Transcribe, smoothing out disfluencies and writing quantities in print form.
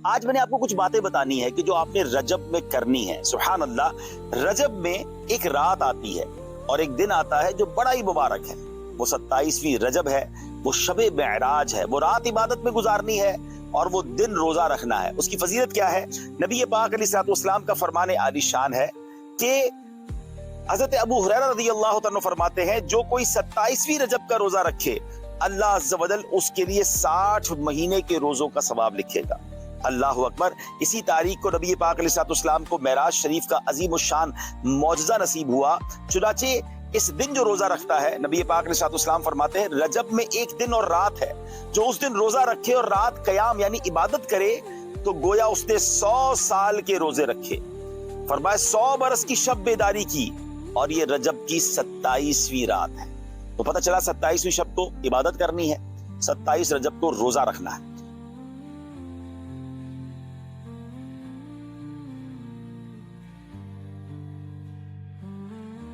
آج میں نے آپ کو کچھ باتیں بتانی ہے کہ جو آپ نے رجب میں کرنی ہے۔ سبحان اللہ، رجب میں ایک رات آتی ہے اور ایک دن آتا ہے جو بڑا ہی مبارک ہے۔ وہ 27ویں رجب ہے، وہ شب معراج ہے، وہ رات عبادت میں گزارنی ہے اور وہ دن روزہ رکھنا ہے۔ اس کی فضیلت کیا ہے؟ نبی پاک علیہ الصلوۃ والسلام کا فرمان عالی شان ہے کہ حضرت ابو ہریرہ رضی اللہ تعالیٰ فرماتے ہیں جو کوئی 27ویں رجب کا روزہ رکھے اللہ عز و جل اس کے لیے 60 مہینے کے روزوں کا ثواب لکھے گا۔ اللہ اکبر۔ اسی تاریخ کو نبی پاک علیہ السلام کو معراج شریف کا عظیم الشان معجزہ نصیب ہوا۔ چنانچہ اس دن جو روزہ رکھتا ہے، نبی پاک علیہ السلام فرماتے ہیں رجب میں ایک دن اور رات ہے، جو اس دن روزہ رکھے اور رات قیام یعنی عبادت کرے تو گویا اس نے 100 سال کے روزے رکھے۔ فرمایا 100 برس کی شب بیداری کی، اور یہ رجب کی 27ویں رات ہے۔ تو پتہ چلا 27ویں شب کو عبادت کرنی ہے، 27 رجب کو روزہ رکھنا ہے۔